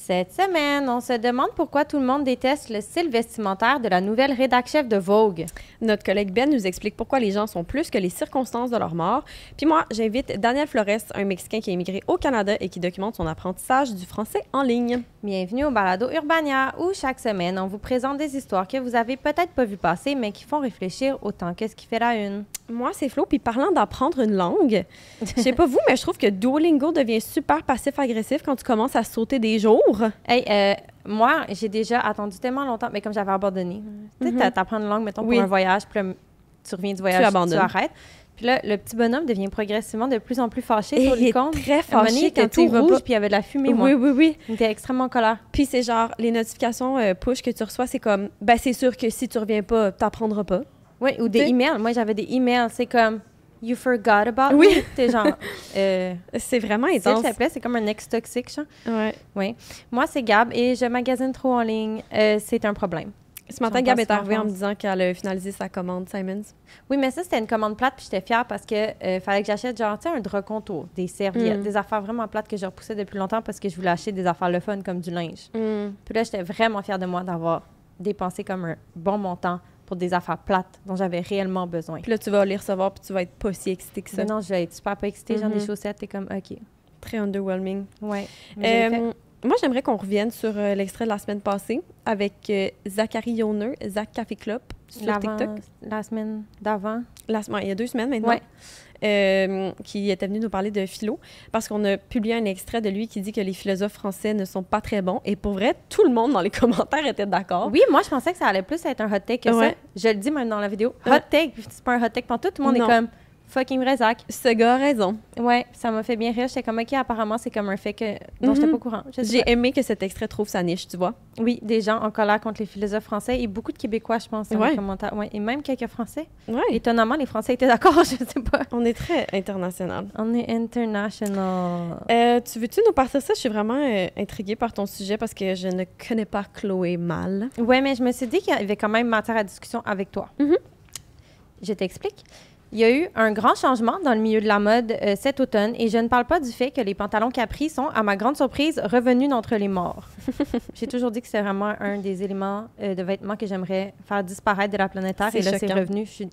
Cette semaine, on se demande pourquoi tout le monde déteste le style vestimentaire de la nouvelle rédac-chef de Vogue. Notre collègue Ben nous explique pourquoi les gens sont plus que les circonstances de leur mort. Puis moi, j'invite Daniel Flores, un Mexicain qui a immigré au Canada et qui documente son apprentissage du français en ligne. Bienvenue au Balado Urbania, où chaque semaine, on vous présente des histoires que vous avez peut-être pas vues passer, mais qui font réfléchir autant que ce qui fait la une. Moi, c'est Flo, puis parlant d'apprendre une langue, je sais pas vous, mais je trouve que Duolingo devient super passif-agressif quand tu commences à sauter des jours. Hey, moi, j'ai déjà attendu tellement longtemps, mais comme j'avais abandonné. Tu sais, t'apprends une langue, mettons, pour un voyage, puis là, tu reviens du voyage, tu arrêtes. Puis là, le petit bonhomme devient progressivement de plus en plus fâché sur les comptes. Très fâché, il était tout rouge, puis il y avait de la fumée, moi. Oui. Il était extrêmement en colère. Puis c'est genre, les notifications push que tu reçois, c'est comme, ben c'est sûr que si tu reviens pas, t'apprendras pas. Oui, ou des emails. Moi, j'avais des emails. C'est comme, you forgot about me. T'es genre... c'est vraiment intense. S'il te plaît, c'est comme un ex-toxique, genre. Ouais. Oui. Moi, c'est Gab et je magasine trop en ligne. C'est un problème. Ce matin, Gab est arrivée en me disant qu'elle a finalisé sa commande Simons. Oui, mais ça, c'était une commande plate, puis j'étais fière parce que fallait que j'achète, genre, tu sais, un drap contour, des serviettes, des affaires vraiment plates que je repoussais depuis longtemps parce que je voulais acheter des affaires le fun comme du linge. Puis là, j'étais vraiment fière de moi d'avoir dépensé comme un bon montant pour des affaires plates dont j'avais réellement besoin. Puis là, tu vas les recevoir, puis tu vas être pas si excitée que ça. Mais non, je vais être super pas excitée. Genre des chaussettes, t'es comme, OK. Très underwhelming. Ouais. Moi, j'aimerais qu'on revienne sur l'extrait de la semaine passée avec Zachary Yoner, Zach Café Club, sur TikTok. La semaine d'avant. Il y a 2 semaines maintenant. Ouais. Qui était venu nous parler de philo, parce qu'on a publié un extrait de lui qui dit que les philosophes français ne sont pas très bons. Et pour vrai, tout le monde dans les commentaires était d'accord. Oui, moi, je pensais que ça allait plus être un hot take que ça. Je le dis même dans la vidéo. Hot take, c'est pas un hot take pantoute. Tout le monde est comme... Fucking vrai, Zach. Ce gars a raison. Ouais, ça m'a fait bien rire. J'étais comme, OK, apparemment, c'est comme un fait dont j'étais pas au courant. J'ai aimé que cet extrait trouve sa niche, tu vois. Oui, des gens en colère contre les philosophes français et beaucoup de Québécois, je pense, dans les commentaires. Ouais, et même quelques Français. Ouais. Étonnamment, les Français étaient d'accord, je sais pas. On est très international. On est international. Tu veux-tu nous partir ça? Je suis vraiment intriguée par ton sujet parce que je ne connais pas Chloé Mal. Ouais, mais je me suis dit qu'il y avait quand même matière à discussion avec toi. Je t'explique. Il y a eu un grand changement dans le milieu de la mode cet automne et je ne parle pas du fait que les pantalons Capri sont, à ma grande surprise, revenus d'entre les morts. J'ai toujours dit que c'est vraiment un des éléments de vêtements que j'aimerais faire disparaître de la planète Terre et là, c'est revenu. Je suis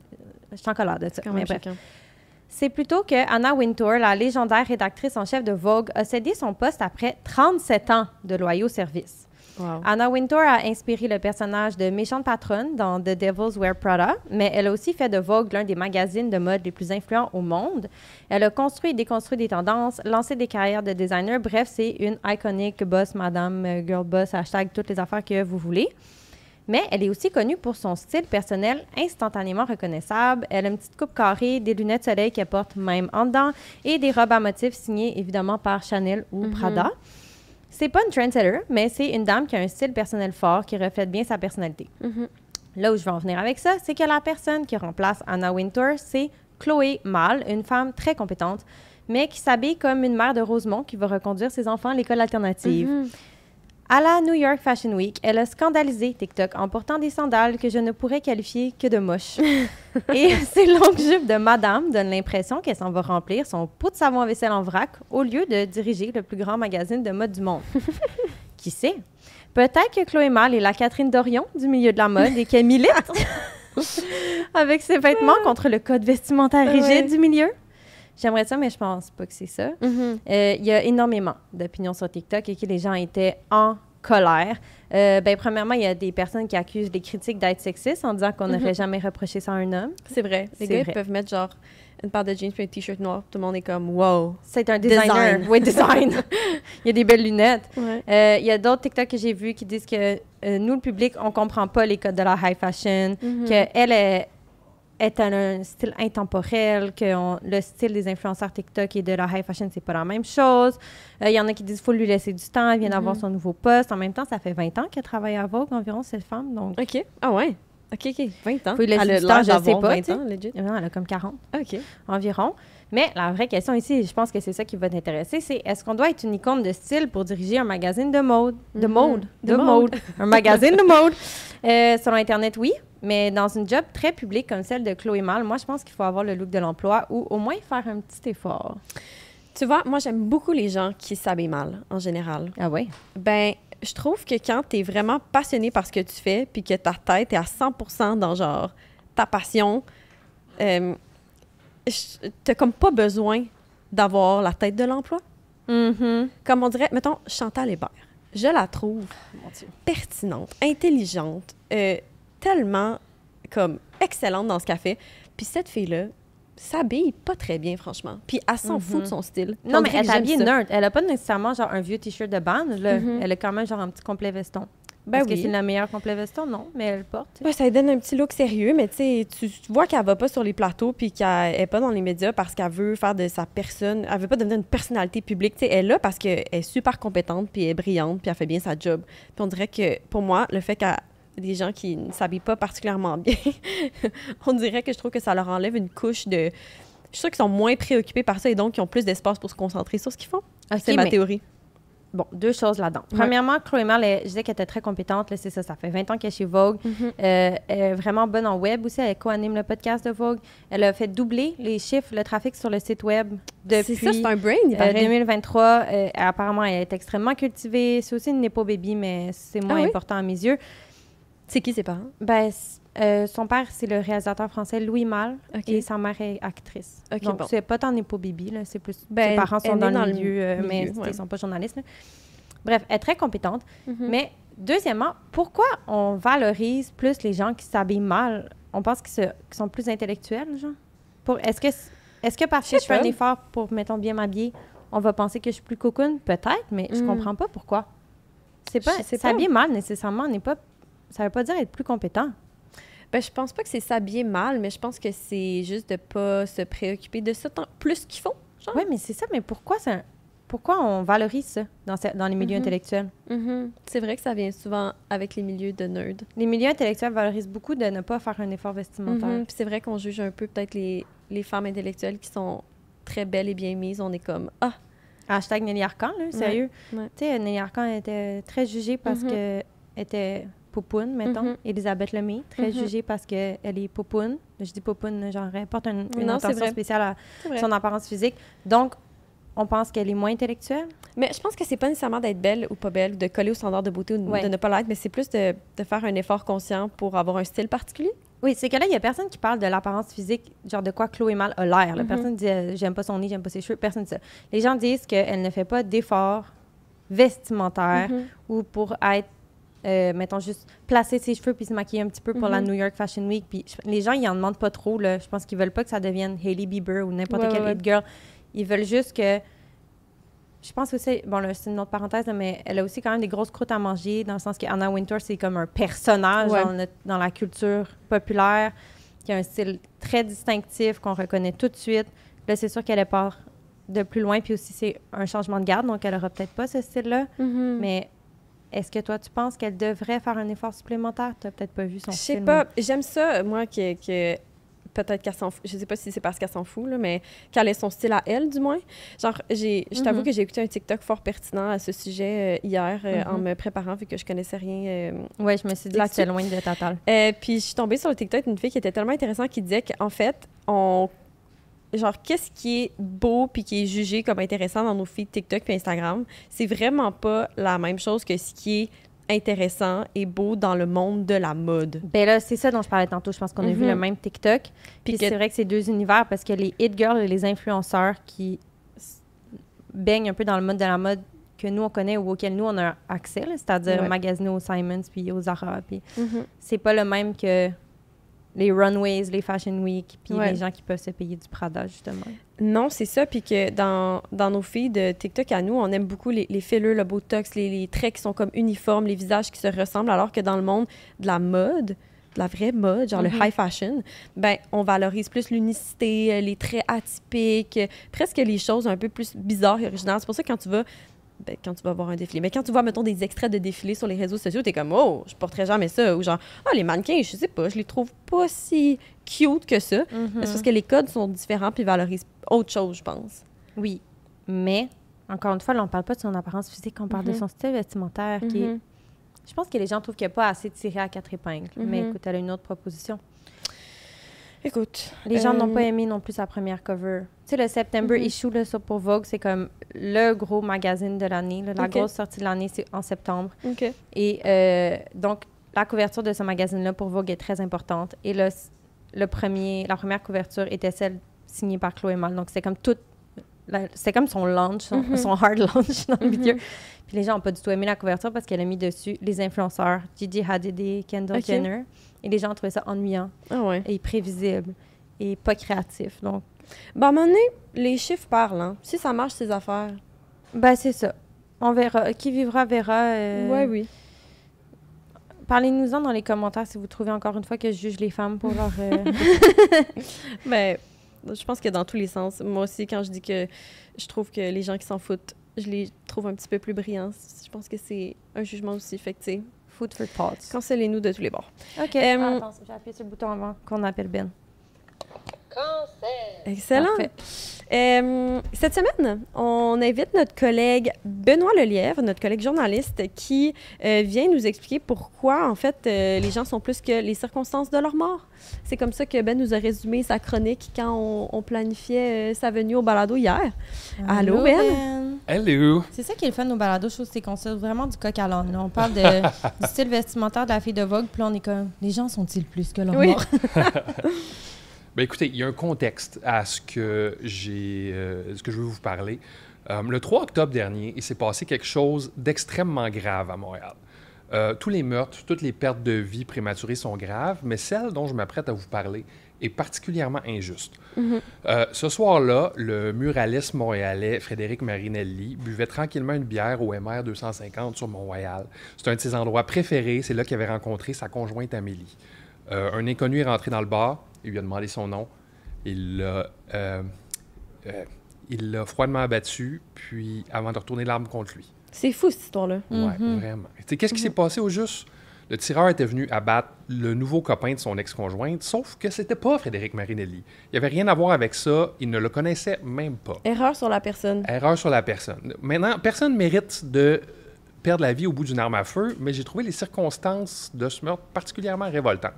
en colère de ça. Quand même choquant. C'est plutôt que Anna Wintour, la légendaire rédactrice en chef de Vogue, a cédé son poste après 37 ans de loyaux services. Wow. Anna Wintour a inspiré le personnage de méchante patronne dans The Devil's Wear Prada, mais elle a aussi fait de Vogue l'un des magazines de mode les plus influents au monde. Elle a construit et déconstruit des tendances, lancé des carrières de designer. Bref, c'est une iconique boss, madame, girl boss, hashtag toutes les affaires que vous voulez. Mais elle est aussi connue pour son style personnel instantanément reconnaissable. Elle a une petite coupe carrée, des lunettes soleil qu'elle porte même en dedans et des robes à motifs signées évidemment par Chanel ou Prada. C'est pas une trendsetter, mais c'est une dame qui a un style personnel fort qui reflète bien sa personnalité. Là où je veux en venir avec ça, c'est que la personne qui remplace Anna Wintour, c'est Chloé Mal, une femme très compétente, mais qui s'habille comme une mère de Rosemont qui va reconduire ses enfants à l'école alternative. À la New York Fashion Week, elle a scandalisé TikTok en portant des sandales que je ne pourrais qualifier que de moches. Et ses longues jupes de madame donnent l'impression qu'elle s'en va remplir son pot de savon à vaisselle en vrac au lieu de diriger le plus grand magazine de mode du monde. Qui sait? Peut-être que Chloé Mal est la Catherine Dorion du milieu de la mode et qu'elle milite avec ses vêtements contre le code vestimentaire rigide du milieu. J'aimerais ça, mais je pense pas que c'est ça. Il y a énormément d'opinions sur TikTok et que les gens étaient en colère. Premièrement, il y a des personnes qui accusent les critiques d'être sexistes en disant qu'on n'aurait jamais reproché ça à un homme. C'est vrai. Les gars peuvent mettre genre une paire de jeans et un t-shirt noir. Tout le monde est comme « wow ». C'est un designer. Oui, design. Il y a des belles lunettes. Ouais. Il y a d'autres TikTok que j'ai vus qui disent que nous, le public, on comprend pas les codes de la high fashion, qu'elle est un style intemporel, que le style des influenceurs TikTok et de la high fashion, c'est pas la même chose. Il y en a qui disent qu'il faut lui laisser du temps, elle vient d'avoir son nouveau poste. En même temps, ça fait 20 ans qu'elle travaille à Vogue environ, cette femme. Donc... OK. Ah ouais. OK. 20 ans. Faut lui laisser du temps, je sais pas. 20 ans, legit. Non, elle a comme 40. OK. Environ. Mais la vraie question ici, je pense que c'est ça qui va t'intéresser, c'est est-ce qu'on doit être une icône de style pour diriger un magazine de mode? De mode. Un magazine de mode. Selon Internet, oui. Mais dans une job très publique comme celle de Chloé Mal, moi, je pense qu'il faut avoir le look de l'emploi ou au moins faire un petit effort. Tu vois, moi, j'aime beaucoup les gens qui s'habillent mal, en général. Ah oui? Ben, je trouve que quand tu es vraiment passionné par ce que tu fais, puis que ta tête est à 100% dans genre ta passion, t'as comme pas besoin d'avoir la tête de l'emploi. Comme on dirait, mettons, Chantal Hébert. Je la trouve pertinente, intelligente, tellement comme excellente dans ce qu'elle fait. Puis cette fille-là s'habille pas très bien, franchement. Puis elle s'en fout de son style. Non, mais elle est habillée nerd. Elle a pas nécessairement genre un vieux t-shirt de band. Là. Elle a quand même genre un petit complet veston. Ben Est-ce que c'est le meilleur complet veston? Non, mais elle le porte. Ouais, ça lui donne un petit look sérieux, mais tu vois qu'elle va pas sur les plateaux puis qu'elle est pas dans les médias parce qu'elle veut faire de sa personne... Elle veut pas devenir une personnalité publique. T'sais, elle est là parce qu'elle est super compétente puis elle est brillante puis elle fait bien sa job. Puis on dirait que, pour moi, le fait qu'elle des gens qui ne s'habillent pas particulièrement bien, on dirait que je trouve que ça leur enlève une couche de... Je suis sûre qu'ils sont moins préoccupés par ça et donc ils ont plus d'espace pour se concentrer sur ce qu'ils font. Okay, c'est ma théorie. Bon, deux choses là-dedans. Premièrement, Chloé Mal, je disais qu'elle était très compétente. Là, c'est ça, ça fait 20 ans qu'elle est chez Vogue. Elle est vraiment bonne en web aussi. Elle co-anime le podcast de Vogue. Elle a fait doubler les chiffres, le trafic sur le site web depuis c'est ça, c'est un brain, 2023. Apparemment, elle est extrêmement cultivée. C'est aussi une Nepo baby, mais c'est moins important à mes yeux. C'est qui ses parents? Ben, son père, c'est le réalisateur français Louis Malle et sa mère est actrice. Donc, c'est pas tant Nepo baby, là, c'est plus... ses parents sont dans le milieu, mais ils sont pas journalistes. Là. Bref, elle est très compétente. Mais deuxièmement, pourquoi on valorise plus les gens qui s'habillent mal? On pense qu'ils sont plus intellectuels, genre? Est-ce que parce que je fais un effort pour, mettons, bien m'habiller, on va penser que je suis plus cocoon? Peut-être, mais je comprends pas pourquoi. S'habiller mal, nécessairement, ça veut pas dire être plus compétent. Ben, je pense pas que c'est s'habiller mal, mais je pense que c'est juste de pas se préoccuper de ça plus qu'ils font. Oui, mais c'est ça. Mais pourquoi on valorise ça dans les milieux intellectuels? C'est vrai que ça vient souvent avec les milieux de nerds. Les milieux intellectuels valorisent beaucoup de ne pas faire un effort vestimentaire. Puis c'est vrai qu'on juge un peu peut-être les femmes intellectuelles qui sont très belles et bien mises. On est comme « Ah! » Hashtag Nelly Arcan, là, sérieux. Ouais. Tu sais, Nelly Arcan était très jugée parce qu'elle était... poupoune, mettons. Elisabeth Lemay, très jugée parce qu'elle est poupoune. Je dis poupoune, genre, elle porte une attention spéciale à son apparence physique. Donc, on pense qu'elle est moins intellectuelle. Mais je pense que c'est pas nécessairement d'être belle ou pas belle, de coller au standard de beauté ou de ne pas l'être, mais c'est plus de faire un effort conscient pour avoir un style particulier. Oui, c'est que là, il y a personne qui parle de l'apparence physique, genre de quoi Chloé Mal a l'air. Personne dit j'aime pas son nez, j'aime pas ses cheveux. Personne dit ça. Les gens disent qu'elle ne fait pas d'efforts vestimentaires ou pour être mettons juste placer ses cheveux puis se maquiller un petit peu pour la New York Fashion Week. Puis les gens, ils en demandent pas trop. Là. Je pense qu'ils veulent pas que ça devienne Hailey Bieber ou n'importe quelle hit girl. Ils veulent juste que... Je pense aussi... Bon, là, c'est une autre parenthèse, là, mais elle a aussi quand même des grosses croûtes à manger, dans le sens qu'Anna Wintour, c'est comme un personnage dans la culture populaire, qui a un style très distinctif, qu'on reconnaît tout de suite. Là, c'est sûr qu'elle part de plus loin, puis aussi, c'est un changement de garde, donc elle aura peut-être pas ce style-là. Mais... Est-ce que toi, tu penses qu'elle devrait faire un effort supplémentaire? Tu n'as peut-être pas vu son film. Je sais pas. J'aime ça, moi, que peut-être qu'elle s'en fout. Je sais pas si c'est parce qu'elle s'en fout, là, mais qu'elle ait son style à elle, du moins. Genre, je t'avoue que j'ai écouté un TikTok fort pertinent à ce sujet hier en me préparant, vu que je connaissais rien Oui, je me suis dit que c'était loin de Total. Puis je suis tombée sur le TikTok d'une fille qui était tellement intéressante qui disait qu'en fait, genre, qu'est-ce qui est beau puis qui est jugé comme intéressant dans nos feeds TikTok puis Instagram, c'est vraiment pas la même chose que ce qui est intéressant et beau dans le monde de la mode. Ben là, c'est ça dont je parlais tantôt. Je pense qu'on a vu le même TikTok. Puis c'est vrai que c'est deux univers parce que les hit girls et les influenceurs qui baignent un peu dans le monde de la mode que nous, on connaît ou auquel nous, on a accès, c'est-à-dire magasiner aux Simons puis aux Zara. Puis c'est pas le même que les runways, les fashion week, puis les gens qui peuvent se payer du Prada, justement. Non, c'est ça. Puis que dans nos feeds de TikTok à nous, on aime beaucoup les fillers, le botox, les traits qui sont comme uniformes, les visages qui se ressemblent, alors que dans le monde de la mode, de la vraie mode, genre le high fashion, ben on valorise plus l'unicité, les traits atypiques, presque les choses un peu plus bizarres et originales. C'est pour ça que quand tu vas voir un défilé. Mais quand tu vois, mettons, des extraits de défilés sur les réseaux sociaux, t'es comme « Oh, je porterais jamais ça ». Ou genre « Ah, les mannequins, je sais pas, je les trouve pas si cute que ça ». C'est parce que les codes sont différents puis valorisent autre chose, je pense. Oui, mais, encore une fois, là, on parle pas de son apparence physique, on parle de son style vestimentaire qui est... Je pense que les gens trouvent qu'il n'y a pas assez tiré à quatre épingles. Mais écoute, elle a une autre proposition. Écoute, Les gens n'ont pas aimé non plus sa première cover. Tu sais, le September issue là, ça, pour Vogue, c'est comme le gros magazine de l'année. Là. La grosse sortie de l'année, c'est en septembre. OK. Et donc, la couverture de ce magazine-là pour Vogue est très importante. Et là, la première couverture était celle signée par Chloé Mal. Donc, c'est comme c'était comme son launch, son hard launch dans le milieu. Puis les gens n'ont pas du tout aimé la couverture parce qu'elle a mis dessus les influenceurs, Gigi Hadid et Kendall Jenner. Et les gens ont trouvé ça ennuyant et prévisible et pas créatif. Donc, à un moment donné, les chiffres parlent. Hein. Si ça marche, ces affaires. Ben, c'est ça. On verra. Qui vivra, verra. Oui. Parlez-nous-en dans les commentaires si vous trouvez encore une fois que je juge les femmes pour leur... Ben, je pense que dans tous les sens. Moi aussi, quand je dis que je trouve que les gens qui s'en foutent, je les trouve un petit peu plus brillants. Je pense que c'est un jugement aussi. Fait que, tu sais, Food for thought. Cancellez-nous de tous les bords. OK. Attends, j'ai appuyé sur le bouton avant qu'on appelle Ben. Excellent. Parfait. Cette semaine, on invite notre collègue Benoît Lelièvre, notre collègue journaliste, qui vient nous expliquer pourquoi, en fait, les gens sont plus que les circonstances de leur mort. C'est comme ça que Ben nous a résumé sa chronique quand on planifiait sa venue au balado hier. Allô, Ben? Hello! C'est ça qui est le fun au balado, je trouve, c'est qu'on sort vraiment du coq à l'âne. On parle du style vestimentaire de la fille de Vogue, puis là, on est comme, les gens sont-ils plus que leur mort? Bien, écoutez, il y a un contexte à ce que je veux vous parler. Le 3 octobre dernier, il s'est passé quelque chose d'extrêmement grave à Montréal. Tous les meurtres, toutes les pertes de vie prématurées sont graves, mais celle dont je m'apprête à vous parler est particulièrement injuste. Ce soir-là, le muraliste montréalais Frédéric Marinelli buvait tranquillement une bière au MR 250 sur Mont-Royal. C'est un de ses endroits préférés. C'est là qu'il avait rencontré sa conjointe Amélie. Un inconnu est rentré dans le bar. Il lui a demandé son nom. Il l'a froidement abattu, puis avant de retourner l'arme contre lui. C'est fou, cette histoire-là. Oui, vraiment. Tu sais, qu'est-ce qui s'est passé au juste? Le tireur était venu abattre le nouveau copain de son ex-conjointe, sauf que c'était pas Frédéric Marinelli. Il n'y avait rien à voir avec ça. Il ne le connaissait même pas. Erreur sur la personne. Erreur sur la personne. Maintenant, personne ne mérite de perdre la vie au bout d'une arme à feu, mais j'ai trouvé les circonstances de ce meurtre particulièrement révoltantes.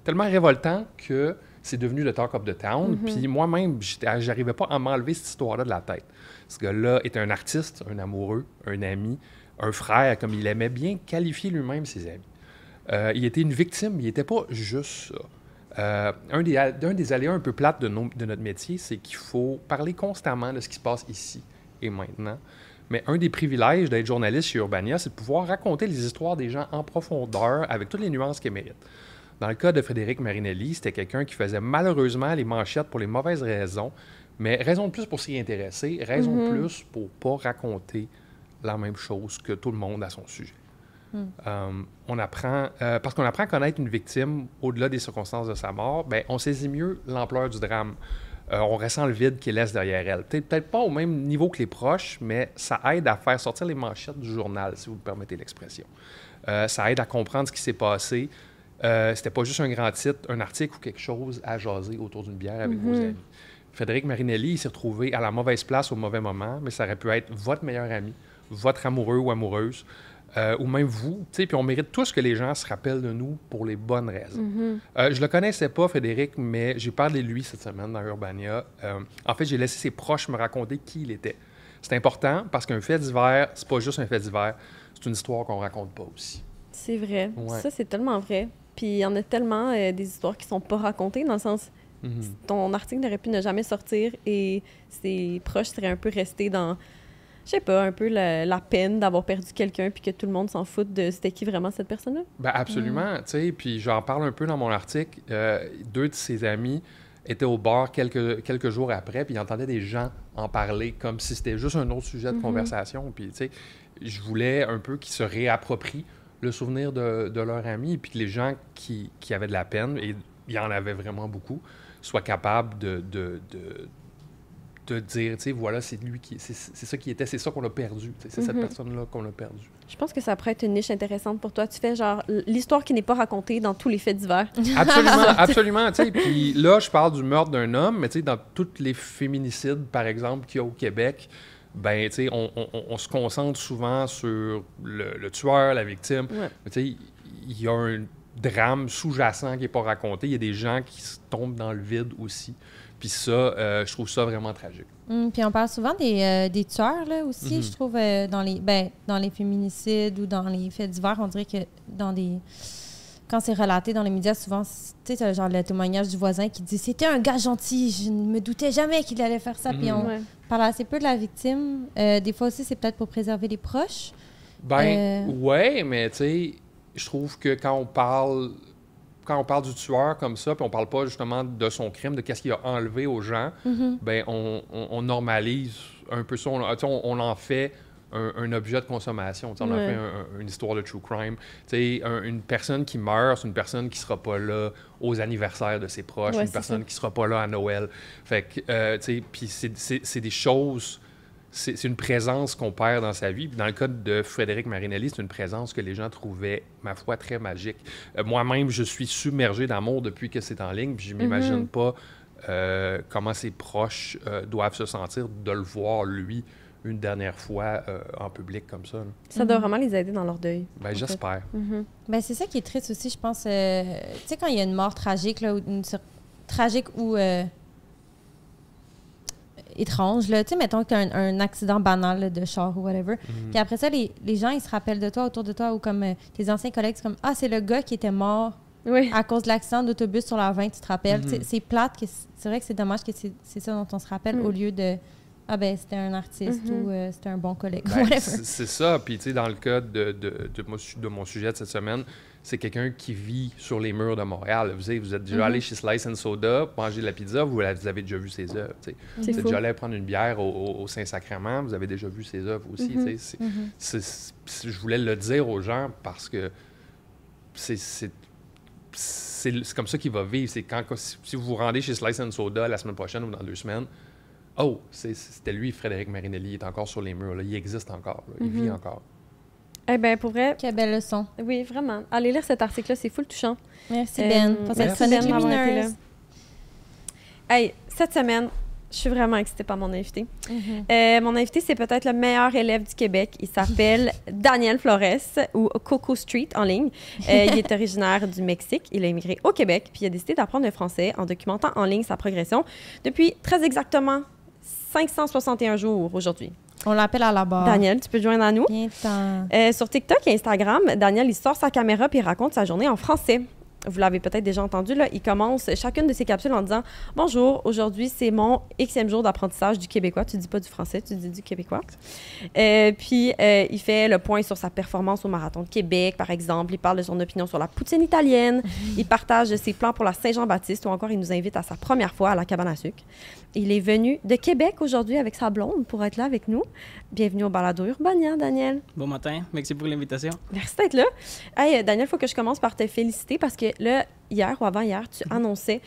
Tellement révoltant que c'est devenu le talk of the town. Puis moi-même, j'arrivais pas à m'enlever cette histoire-là de la tête. Ce gars-là était un artiste, un amoureux, un ami, un frère, comme il aimait bien qualifier lui-même ses amis. Il était une victime, il n'était pas juste ça. Un des aléas un peu plates de notre métier, c'est qu'il faut parler constamment de ce qui se passe ici et maintenant. Mais un des privilèges d'être journaliste chez Urbania, c'est de pouvoir raconter les histoires des gens en profondeur avec toutes les nuances qu'ils méritent. Dans le cas de Frédéric Marinelli, c'était quelqu'un qui faisait malheureusement les manchettes pour les mauvaises raisons, mais raison de plus pour s'y intéresser, raison de plus pour pas raconter la même chose que tout le monde à son sujet. Parce qu'on apprend à connaître une victime au-delà des circonstances de sa mort, ben, on saisit mieux l'ampleur du drame. On ressent le vide qu'il laisse derrière elle. Peut-être pas au même niveau que les proches, mais ça aide à faire sortir les manchettes du journal, si vous me permettez l'expression. Ça aide à comprendre ce qui s'est passé. C'était pas juste un grand titre, un article ou quelque chose à jaser autour d'une bière avec vos amis. Frédéric Marinelli, il s'est retrouvé à la mauvaise place au mauvais moment, mais ça aurait pu être votre meilleur ami, votre amoureux ou amoureuse, ou même vous. Puis on mérite tous que les gens se rappellent de nous pour les bonnes raisons. Je le connaissais pas, Frédéric, mais j'ai parlé de lui cette semaine dans Urbania. En fait, j'ai laissé ses proches me raconter qui il était. C'est important parce qu'un fait divers, c'est pas juste un fait divers, c'est une histoire qu'on raconte pas aussi. C'est vrai. Ouais. Ça, c'est tellement vrai. Puis il y en a tellement des histoires qui sont pas racontées, dans le sens, ton article n'aurait pu ne jamais sortir et ses proches seraient un peu restés dans, je sais pas, un peu la peine d'avoir perdu quelqu'un puis que tout le monde s'en fout de c'était qui vraiment cette personne-là. Ben absolument, tu sais, puis j'en parle un peu dans mon article. 2 de ses amis étaient au bar quelques jours après, puis ils entendaient des gens en parler comme si c'était juste un autre sujet de conversation. Puis, tu sais, je voulais un peu qu'ils se réapproprient le souvenir de leur ami, puis que les gens qui avaient de la peine, et il y en avait vraiment beaucoup, soient capables de dire, tu sais, voilà, c'est lui c'est ça qui était, c'est ça qu'on a perdu, c'est cette personne-là qu'on a perdu. Je pense que ça pourrait être une niche intéressante pour toi. Tu fais genre l'histoire qui n'est pas racontée dans tous les faits divers. Absolument, absolument, tu sais. Puis là, je parle du meurtre d'un homme, mais tu sais, dans tous les féminicides, par exemple, qu'il y a au Québec, ben, tu sais, on se concentre souvent sur le tueur, la victime. Ouais. Tu sais, il y a drame sous-jacent qui n'est pas raconté. Il y a des gens qui tombent dans le vide aussi. Puis ça, je trouve ça vraiment tragique. Puis on parle souvent des tueurs, là, aussi, je trouve, dans les féminicides ou dans les faits divers. On dirait que quand c'est relaté dans les médias, souvent, tu sais, genre le témoignage du voisin qui dit « C'était un gars gentil, je ne me doutais jamais qu'il allait faire ça. Puis on parle assez peu de la victime. Des fois aussi, c'est peut-être pour préserver les proches. Ouais, mais tu sais, je trouve que quand on parle du tueur comme ça, puis on parle pas justement de son crime, de qu'est-ce qu'il a enlevé aux gens, ben on normalise un peu ça. On en fait un objet de consommation. On en fait une histoire de true crime. Une personne qui meurt, c'est une personne qui sera pas là aux anniversaires de ses proches, une personne qui sera pas là à Noël. Fait que, puis c'est des choses... C'est une présence qu'on perd dans sa vie. Puis dans le cas de Frédéric Marinelli, c'est une présence que les gens trouvaient, ma foi, très magique. Moi-même, je suis submergé d'amour depuis que c'est en ligne, puis je m'imagine pas comment ses proches doivent se sentir de le voir, lui, une dernière fois en public comme ça. Là. Ça doit vraiment les aider dans leur deuil. Ben, j'espère. Ben, c'est ça qui est triste aussi, je pense. Tu sais, quand il y a une mort tragique, là, tragique ou... étrange, là. Tu sais, mettons que tu as un accident banal là, de char ou whatever. Puis après ça, les gens, ils se rappellent de toi, autour de toi, ou comme tes anciens collègues, c'est comme « Ah, c'est le gars qui était mort à cause de l'accident d'autobus sur la 20, tu te rappelles? C'est plate, c'est vrai que c'est dommage que c'est ça dont on se rappelle au lieu de « Ah ben c'était un artiste ou c'était un bon collègue. » C'est ça. Puis tu sais, dans le cas de mon sujet de cette semaine, c'est quelqu'un qui vit sur les murs de Montréal. Vous êtes déjà allé chez Slice and Soda, manger de la pizza, vous avez déjà vu ses œuvres. Vous êtes déjà allé prendre une bière au Saint-Sacrement, vous avez déjà vu ses œuvres aussi. Je voulais le dire aux gens parce que c'est comme ça qu'il va vivre. C'est si vous vous rendez chez Slice and Soda la semaine prochaine ou dans 2 semaines, oh, c'était lui, Frédéric Marinelli, il est encore sur les murs. Là. Il existe encore. Là. Il vit encore. Eh bien, pour vrai... Quelle belle leçon. Oui, vraiment. Allez lire cet article-là, c'est full touchant. Merci, Ben, pour cette chronique lumineuse. Hey, cette semaine, je suis vraiment excitée par mon invité. Mon invité, c'est peut-être le meilleur élève du Québec. Il s'appelle Daniel Flores, ou Coco Street en ligne. Il est originaire du Mexique. Il a immigré au Québec, puis il a décidé d'apprendre le français en documentant en ligne sa progression depuis très exactement 561 jours aujourd'hui. On l'appelle à la barre. Daniel, tu peux te joindre à nous. Bien sur TikTok et Instagram, Daniel, il sort sa caméra puis il raconte sa journée en français. Vous l'avez peut-être déjà entendu, là. Il commence chacune de ses capsules en disant « Bonjour, aujourd'hui, c'est mon Xème jour d'apprentissage du québécois. » Tu dis pas du français, tu dis du québécois. Puis, il fait le point sur sa performance au Marathon de Québec, par exemple. Il parle de son opinion sur la poutine italienne. Il partage ses plans pour la Saint-Jean-Baptiste ou encore il nous invite à sa première fois à la cabane à sucre. Il est venu de Québec aujourd'hui avec sa blonde pour être là avec nous. Bienvenue au Balado Urbania, Daniel. Bon matin. Merci pour l'invitation. Merci d'être là. Hey, Daniel, il faut que je commence par te féliciter parce que là, hier ou avant-hier, tu annonçais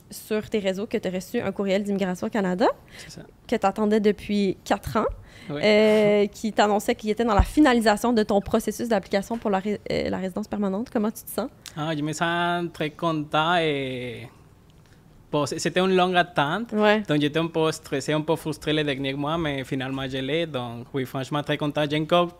sur tes réseaux que tu as reçu un courriel d'Immigration Canada que tu attendais depuis 4 ans, qui t'annonçait qu'il était dans la finalisation de ton processus d'application pour la résidence permanente. Comment tu te sens? Je me sens très content et... C'était une longue attente, donc j'étais un peu stressé, un peu frustré les derniers mois, mais finalement je l'ai, donc oui, franchement très content. Je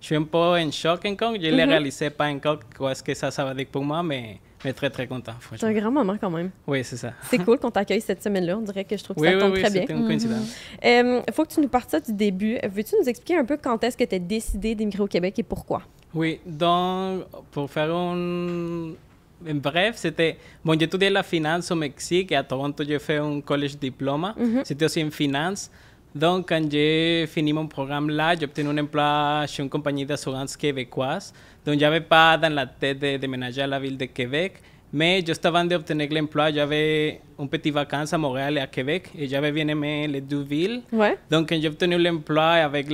suis un peu en choc encore, je ne l'ai réalisé pas encore ce que ça va dire pour moi, mais très très content. C'est un grand moment quand même. Oui, c'est ça. C'est cool qu'on t'accueille cette semaine-là, on dirait que je trouve que ça tombe très bien. Oui, c'était une coïncidence. Il faut que tu nous partes ça du début. Veux-tu nous expliquer un peu quand est-ce que tu as décidé d'immigrer au Québec et pourquoi? Oui, donc pour faire En bref, c'était... Bon, j'ai étudié la finance au Mexique et à Toronto, j'ai fait un collège diplôme. C'était aussi en finance. Donc, quand j'ai fini mon programme là, j'ai obtenu un emploi chez une compagnie d'assurance québécoise. Donc, je n'avais pas dans la tête de déménager à la ville de Québec. Mais juste avant d'obtenir l'emploi, j'avais une petite vacance à Montréal et à Québec. Et j'avais bien aimé les deux villes. Donc, quand j'ai obtenu l'emploi avec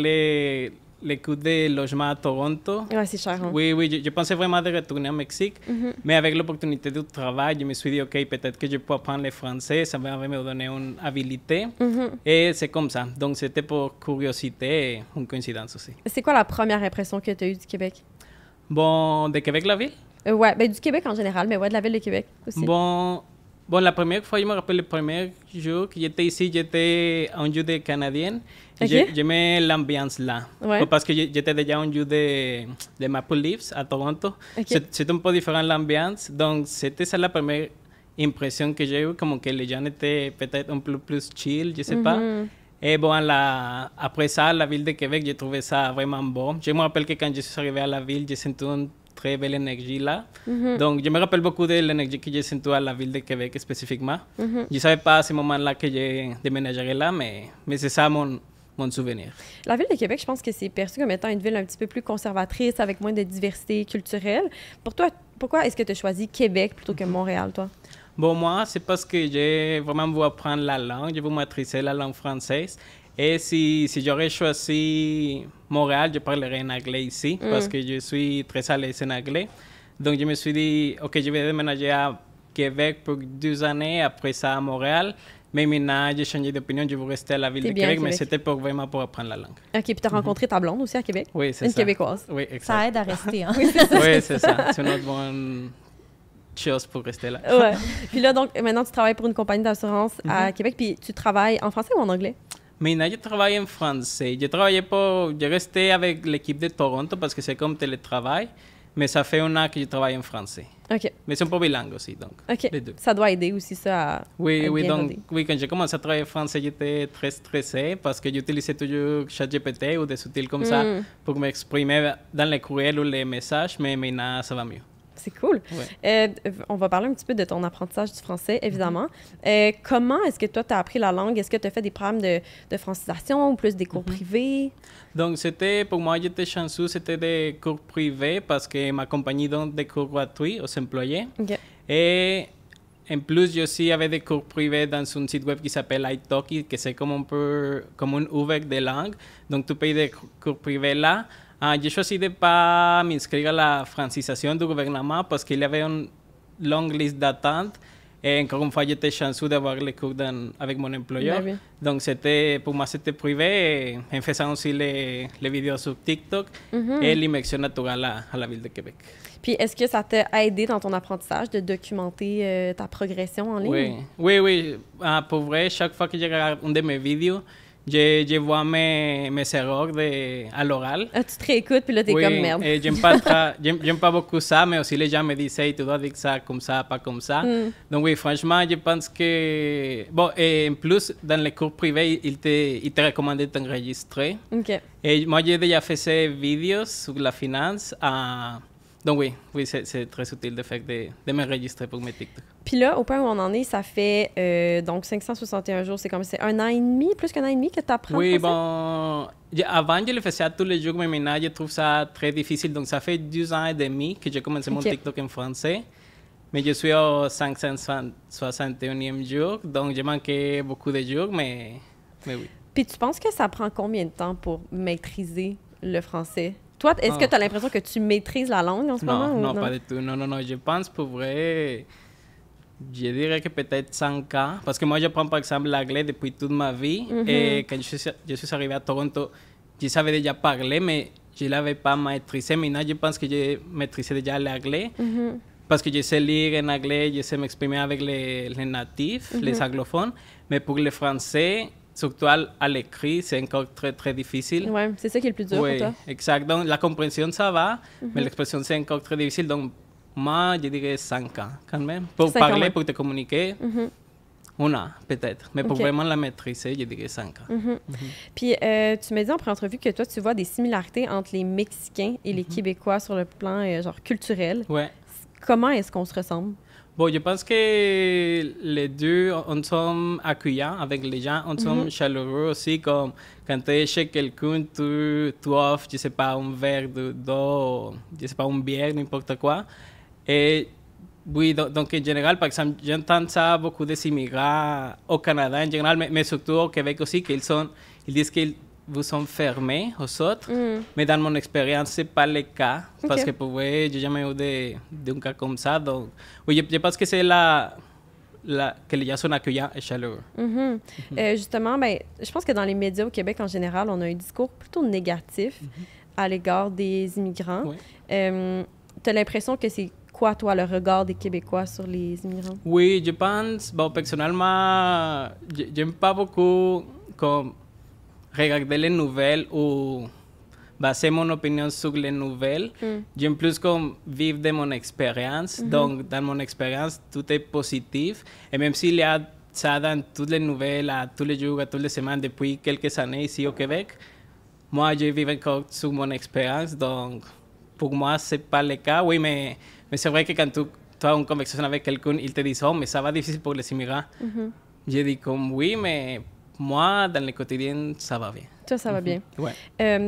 les coûts de logement à Toronto. C'est cher. Hein? Oui, je pensais vraiment de retourner au Mexique, mais avec l'opportunité du travail, je me suis dit, OK, peut-être que je peux apprendre le français, ça va me donner une habilité. Et c'est comme ça. Donc, c'était pour curiosité et une coïncidence aussi. C'est quoi la première impression que tu as eue du Québec? Bon, de Québec, la ville? Ben, du Québec en général, mais de la ville de Québec aussi. Bon, Bon, la première fois, je me rappelle le premier jour que j'étais ici, j'étais un jour de Canadien. Ok. J'aimais l'ambiance là. Ouais. Parce que j'étais déjà un jour de Maple Leafs à Toronto. Ok. C'est un peu différent l'ambiance. Donc, c'était ça la première impression que j'ai eue, comme que les gens étaient peut-être un peu plus chill, je sais pas. Et bon, après ça, la ville de Québec, j'ai trouvé ça vraiment bon. Je me rappelle que quand je suis arrivé à la ville, j'ai senti une très belle énergie là. Donc, je me rappelle beaucoup de l'énergie que j'ai sentie à la ville de Québec spécifiquement. Je ne savais pas à ce moment-là que je déménagerais là, mais c'est ça mon souvenir. La ville de Québec, je pense que c'est perçu comme étant une ville un petit peu plus conservatrice, avec moins de diversité culturelle. Pour toi, pourquoi est-ce que tu as choisi Québec plutôt que Montréal, toi? Bon, moi, c'est parce que j'ai vraiment voulu apprendre la langue, je veux maîtriser la langue française. Et si j'aurais choisi Montréal, je parlerais en anglais ici, parce que je suis très à l'aise en anglais. Donc, je me suis dit, OK, je vais déménager à Québec pour 2 années, après ça à Montréal. Mais maintenant, j'ai changé d'opinion, je veux rester à la ville T'es de bien à Québec, mais Québec. c'était vraiment pour apprendre la langue. OK, puis tu as rencontré ta blonde aussi à Québec? Oui, c'est Une ça. Québécoise. Oui, exact. Ça aide à rester, hein? Oui, c'est ça. C'est une autre bonne chose pour rester là. Ouais. Puis là, donc, maintenant, tu travailles pour une compagnie d'assurance à Québec, puis tu travailles en français ou en anglais? Maintenant, je travaille en français. Je restais avec l'équipe de Toronto parce que c'est comme télétravail, mais ça fait 1 an que je travaille en français. OK. Mais c'est un peu bilingue aussi, donc OK. les deux. Ça doit aider aussi, ça, à Oui, être oui, bien donc, rodé. oui, quand j'ai commencé à travailler en français, j'étais très stressé parce que j'utilisais toujours ChatGPT ou des outils comme ça pour m'exprimer dans les courriels ou les messages, mais maintenant, ça va mieux. C'est cool. Ouais. On va parler un petit peu de ton apprentissage du français, évidemment. Comment est-ce que toi, tu as appris la langue? Est-ce que tu as fait des programmes de francisation ou plus des cours privés? Donc, pour moi, j'étais chanceux, c'était des cours privés parce que ma compagnie donne des cours gratuits aux employés. OK. Et en plus, je aussi avais des cours privés dans un site web qui s'appelle italki, que c'est comme un peu comme un Uber de langue. Donc, tu payes des cours privés là. J'ai choisi de ne pas m'inscrire à la francisation du gouvernement parce qu'il y avait une longue liste d'attente. Et encore une fois, j'étais chanceux d'avoir les cours avec mon employeur. Ben oui. Donc, pour moi, c'était privé. Et en faisant aussi les vidéos sur TikTok et l'immersion naturelle à la ville de Québec. Puis, est-ce que ça t'a aidé dans ton apprentissage de documenter ta progression en ligne? Oui. Pour vrai, chaque fois que je regarde une de mes vidéos, je vois mes erreurs à l'oral. Ah, tu te réécoutes, puis là, t'es comme merde. Et j'aime pas beaucoup ça, mais aussi les gens me disent, hey, tu dois dire ça comme ça, pas comme ça. Donc oui, franchement, je pense que... Bon, et en plus, dans les cours privés, il te recommande d'enregistrer. OK. Et moi, j'ai déjà fait ces vidéos sur la finance. Donc oui, c'est très utile le fait de m'enregistrer pour mes TikTok. Puis là, au point où on en est, ça fait donc 561 jours, c'est 1 an et demi, plus qu'1 an et demi que tu apprends Oui, français? bon, avant je le faisais tous les jours, mais maintenant je trouve ça très difficile. Donc ça fait 2 ans et demi que j'ai commencé mon Ok. TikTok en français. Mais je suis au 561e jour, donc j'ai manqué beaucoup de jours, mais oui. Puis tu penses que ça prend combien de temps pour maîtriser le français? Toi, est-ce que tu as l'impression que tu maîtrises la langue en ce moment? Non, ou non, pas du tout. Non, je pense pour vrai, je dirais que peut-être 5 ans. Parce que moi, j'apprends par exemple l'anglais depuis toute ma vie. Et quand je suis arrivé à Toronto, je savais déjà parler, mais je ne l'avais pas maîtrisé. Maintenant, je pense que j'ai maîtrisé déjà l'anglais. Parce que je sais lire en anglais, je sais m'exprimer avec les natifs, les anglophones. Mais pour le français, surtout à l'écrit, c'est encore très, très difficile. Oui, c'est ça qui est le plus dur Oui, pour toi. exact. Donc, la compréhension, ça va, mais l'expression, c'est encore très difficile. Donc, moi, je dirais 5 ans, quand même. Pour 5 ans, parler, ouais. pour te communiquer, 1 an, peut-être. Mais pour Ok. vraiment la maîtriser, je dirais 5 ans. Puis tu m'as dit en pré-entrevue que toi, tu vois des similarités entre les Mexicains et les Québécois sur le plan genre culturel. Ouais. Comment est-ce qu'on se ressemble? Bon, je pense que les deux, on sont accueillants avec les gens, on sont chaleureux aussi, comme quand tu es chez quelqu'un, tu offres, je sais pas, un verre d'eau, je sais pas, une bière, n'importe quoi. Et oui, donc en général, par exemple, j'entends ça beaucoup des immigrants au Canada en général, mais surtout au Québec aussi, ils disent qu'ils vous sont fermés aux autres. Mais dans mon expérience, ce n'est pas le cas. Parce que pour vrai, je n'ai jamais eu d'un cas comme ça. Donc, oui, je pense que c'est que les gens sont accueillants et chaleureux. Justement, ben, je pense que dans les médias au Québec, en général, on a un discours plutôt négatif à l'égard des immigrants. Oui. Tu as l'impression que c'est quoi, toi, le regard des Québécois sur les immigrants? Oui, je pense, bon, personnellement, j'aime pas beaucoup comme regarder les nouvelles ou baser mon opinion sur les nouvelles. J'aime plus comme vivre de mon expérience. Donc, dans mon expérience, tout est positif. Et même s'il y a ça dans toutes les nouvelles, à tous les jours, à toutes les semaines, depuis quelques années ici au Québec, moi, je vis encore sur mon expérience. Donc, pour moi, ce n'est pas le cas. Oui, mais c'est vrai que quand tu as une conversation avec quelqu'un, il te dit, oh, mais ça va difficile pour les immigrants. Je dis comme oui, mais moi, dans le quotidien, ça va bien. Toi, ça va bien. Ouais.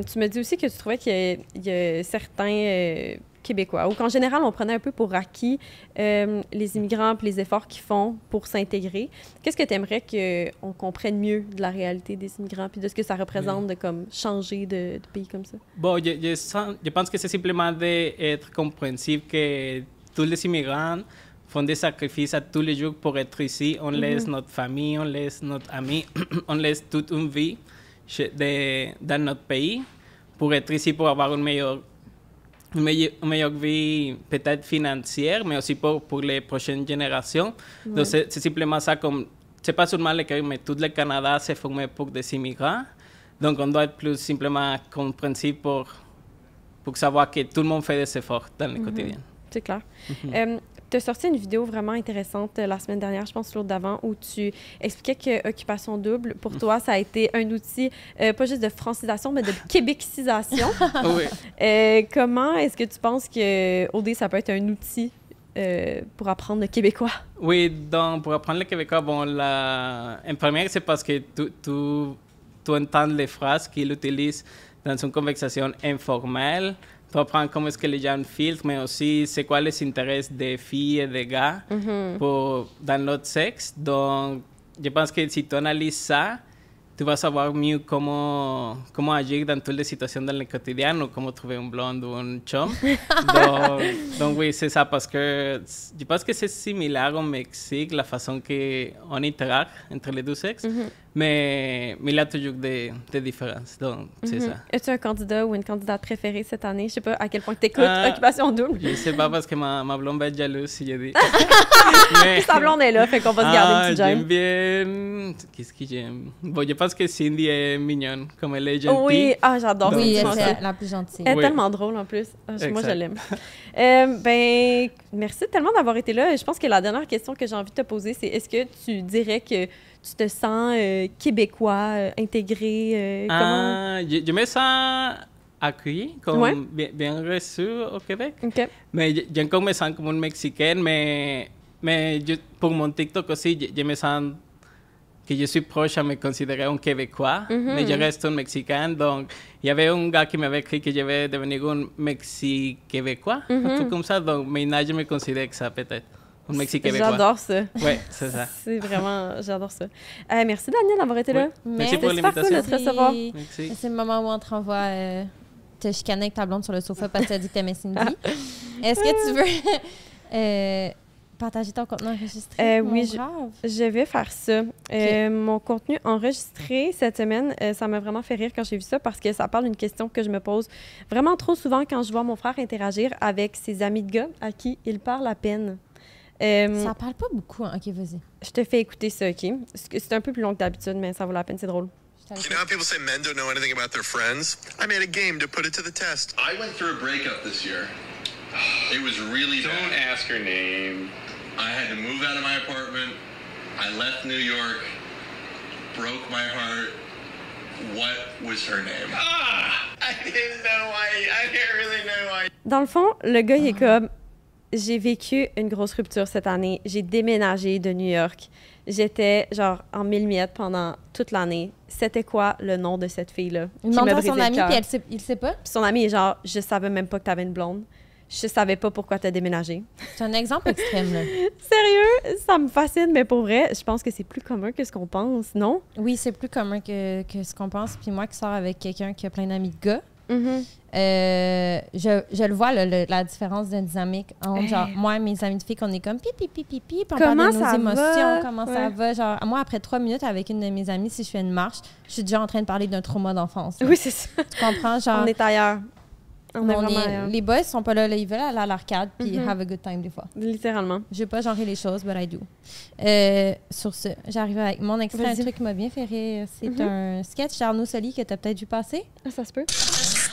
Tu me dis aussi que tu trouvais qu'il y a certains Québécois, ou qu'en général, on prenait un peu pour acquis les immigrants et les efforts qu'ils font pour s'intégrer. Qu'est-ce que tu aimerais qu'on comprenne mieux de la réalité des immigrants puis de ce que ça représente de comme, changer de pays comme ça? Bon, je pense que c'est simplement d'être compréhensif que tous les immigrants font des sacrifices à tous les jours pour être ici. On laisse notre famille, on laisse notre ami, on laisse toute une vie dans notre pays pour être ici, pour avoir une meilleure vie peut-être financière, mais aussi pour les prochaines générations. Ouais. Donc, c'est simplement ça, comme c'est pas seulement le Québec, mais tout le Canada s'est formé pour des immigrants. Donc, on doit être plus simplement compréhensif pour savoir que tout le monde fait des efforts dans le quotidien. C'est clair. Tu as sorti une vidéo vraiment intéressante la semaine dernière, je pense l'autre d'avant, où tu expliquais que Occupation Double, pour toi, ça a été un outil, pas juste de francisation, mais de québécisation. Oui. Comment est-ce que tu penses que OD, ça peut être un outil pour apprendre le québécois? Oui, donc pour apprendre le québécois, bon, en premier, c'est parce que tu entends les phrases qu'il utilise dans une conversation informelle. Tu apprends comment est-ce que les gens filtrent, mais aussi c'est quoi les intérêts des filles et des gars dans l'autre sexe. Donc, je pense que si tu analyses ça, tu vas savoir mieux comment agir dans toutes les situations dans le quotidien ou comment trouver un blonde ou un chum. donc oui, c'est ça, parce que je pense que c'est similaire au Mexique, la façon qu'on interagit entre les deux sexes. Mais il y a toujours des différences, donc c'est ça. As-tu un candidat ou une candidate préférée cette année? Je sais pas à quel point tu écoutes Occupation Double. Je sais pas, parce que ma blonde va être jalouse si je dis. Mais sa blonde est là, fait qu'on va se garder une petite gemme. J'aime bien... Qu'est-ce que j'aime? Bon, je pense que Cindy est mignonne, comme elle est gentille. Oui, j'adore. Oui, elle est la plus gentille. Elle est tellement drôle, en plus. Moi, je l'aime. Merci tellement d'avoir été là. Je pense que la dernière question que j'ai envie de te poser, c'est est-ce que tu dirais que tu te sens québécois, intégré? Comment? Je me sens accueilli, comme bien reçu au Québec. Okay. Mais je encore me sens comme une Mexicaine, mais pour mon TikTok aussi, je me sens que je suis proche à me considérer un Québécois, mais je reste un Mexicain. Donc, il y avait un gars qui m'avait écrit que je vais devenir un Mexi-Québécois, un truc comme ça. Donc, maintenant, je me considère que ça peut-être. Un Mexi-Québécois. J'adore ça. Oui, c'est ça. C'est vraiment... J'adore ça. Merci, Daniel, d'avoir été là. Merci pour l'invitation. C'était super cool de te recevoir. Merci. C'est le moment où on te renvoie te chicaner avec ta blonde sur le sofa parce que tu as dit que tu aimais Cindy. Est-ce que tu veux partager ton contenu enregistré? Oui, je vais faire ça. Okay. Mon contenu enregistré cette semaine, ça m'a vraiment fait rire quand j'ai vu ça parce que ça parle d'une question que je me pose vraiment trop souvent quand je vois mon frère interagir avec ses amis de gars à qui il parle à peine. Ça parle pas beaucoup. Hein? OK, vas-y. Je te fais écouter ça, OK? C'est un peu plus long que d'habitude, mais ça vaut la peine, c'est drôle. You know how people say men don't know anything about their friends? I made a game to put it to the test. I went through a breakup this year. It was really bad. Don't ask her name. I had to move out of my apartment. I left New York. Broke my heart. What was her name? I didn't know why. I didn't really know why. Dans le fond, le gars, il est comme... J'ai vécu une grosse rupture cette année. J'ai déménagé de New York. J'étais, genre, en mille miettes pendant toute l'année. C'était quoi le nom de cette fille-là? Il demande à son ami, puis il sait pas. Puis son ami est genre, je savais même pas que t'avais une blonde. Je savais pas pourquoi t'as déménagé. C'est un exemple extrême, là. Sérieux? Ça me fascine, mais pour vrai, je pense que c'est plus commun que ce qu'on pense, non? Oui, c'est plus commun que ce qu'on pense. Puis moi qui sors avec quelqu'un qui a plein d'amis de gars, je le vois, la différence de dynamique entre genre, moi et mes amis de filles, qu'on est comme pipi, puis on parle de nos émotions, comment ça va. Genre, moi, après 3 minutes avec une de mes amies, si je fais une marche, je suis déjà en train de parler d'un trauma d'enfance. Oui, c'est ça. Tu comprends? Genre, on est ailleurs. Les boys sont pas là, ils veulent aller à l'arcade puis have a good time des fois. Littéralement. Je vais pas genrer les choses, but I do. Sur ce, j'arrive avec mon extrait, un truc qui m'a bien fait rire. C'est un sketch d'Arnaud Soli que tu as peut-être vu passer. Ah, ça se peut.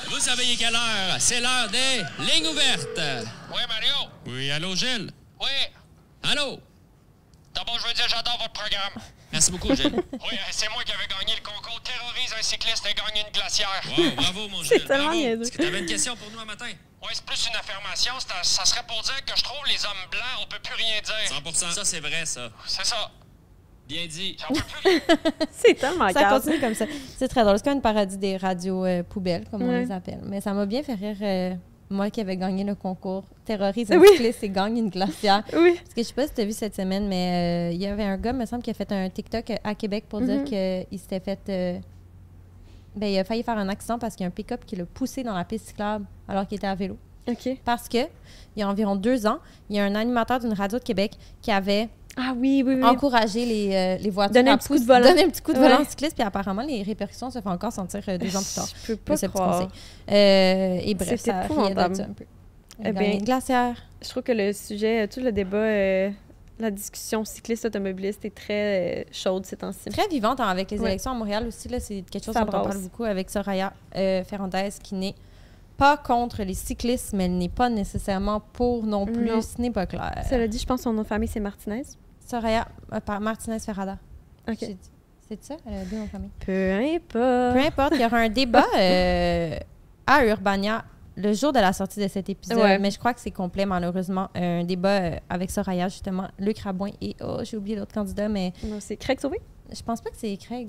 Vous savez quelle heure? C'est l'heure des lignes ouvertes. Oui, Mario. Oui, allô, Gilles? Oui. Allô? D'abord, je veux dire, j'adore votre programme. Merci beaucoup, Gilles. Oui, c'est moi qui avais gagné le concours Terrorise un cycliste et gagne une glacière. Wow, bravo, mon Gilles. C'est tellement bravo. niaiseux. Est-ce que tu avais une question pour nous un matin? Oui, c'est plus une affirmation. Ça serait pour dire que je trouve les hommes blancs, on peut plus rien dire. 100%. Ça, c'est vrai, ça. C'est ça. Bien dit. On peut plus rien. C'est tellement Ça calme. continue comme ça. C'est très drôle. C'est comme une parodie des radios poubelles, comme on les appelle. Mais ça m'a bien fait rire, moi qui avais gagné le concours Terrorise un cycliste et gagne une glacière. Oui. Parce que je sais pas si tu as vu cette semaine, mais il y avait un gars, me semble, qui a fait un TikTok à Québec pour dire qu'il s'était fait... il a failli faire un accident parce qu'il y a un pick-up qui l'a poussé dans la piste cyclable alors qu'il était à vélo. OK. Parce que, il y a environ 2 ans, il y a un animateur d'une radio de Québec qui avait Ah oui. encouragé les voitures Donner à un petit coup de volant. donner un petit coup de volant Ouais. aux cyclistes, puis apparemment, les répercussions se font encore sentir 2 ans plus tard. Je peux pas de ce petit croire. conseil. Et bref, C'est ça riait épouvantable. de ça un peu. Eh bien, Une glacière. Je trouve que le sujet, tout le débat, la discussion cycliste-automobiliste est très chaude ces temps-ci. Très vivante avec les Ouais. élections à Montréal aussi. Là, c'est quelque chose Ça dont on parle brasse. beaucoup avec Soraya Ferrandez, qui n'est pas contre les cyclistes, mais elle n'est pas nécessairement pour non plus. Non. Ce n'est pas clair. Cela dit, je pense que son nom de famille, c'est Martinez. Soraya Martinez Ferrada. OK. J'ai dit. C'est ça? Elle a deux noms de famille. Peu importe. Peu importe, il y aura un débat à Urbania le jour de la sortie de cet épisode, Ouais. mais je crois que c'est complet, malheureusement. Un débat avec Soraya, justement, Luc Rabouin et... Oh, j'ai oublié l'autre candidat, mais Non, c'est Craig Sauvé. je pense pas que c'est Craig.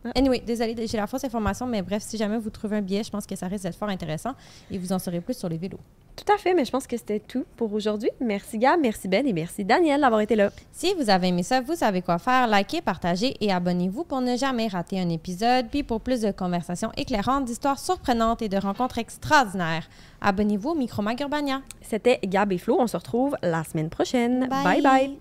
Ah. Anyway, désolée, j'ai la fausse information, mais bref, si jamais vous trouvez un billet, je pense que ça risque d'être fort intéressant et vous en saurez plus sur les vélos. Tout à fait, mais je pense que c'était tout pour aujourd'hui. Merci Gab, merci Ben et merci Daniel d'avoir été là. Si vous avez aimé ça, vous savez quoi faire. Likez, partagez et abonnez-vous pour ne jamais rater un épisode. Puis pour plus de conversations éclairantes, d'histoires surprenantes et de rencontres extraordinaires, abonnez-vous au Micro-Mag Urbania. C'était Gab et Flo. On se retrouve la semaine prochaine. Bye. Bye bye.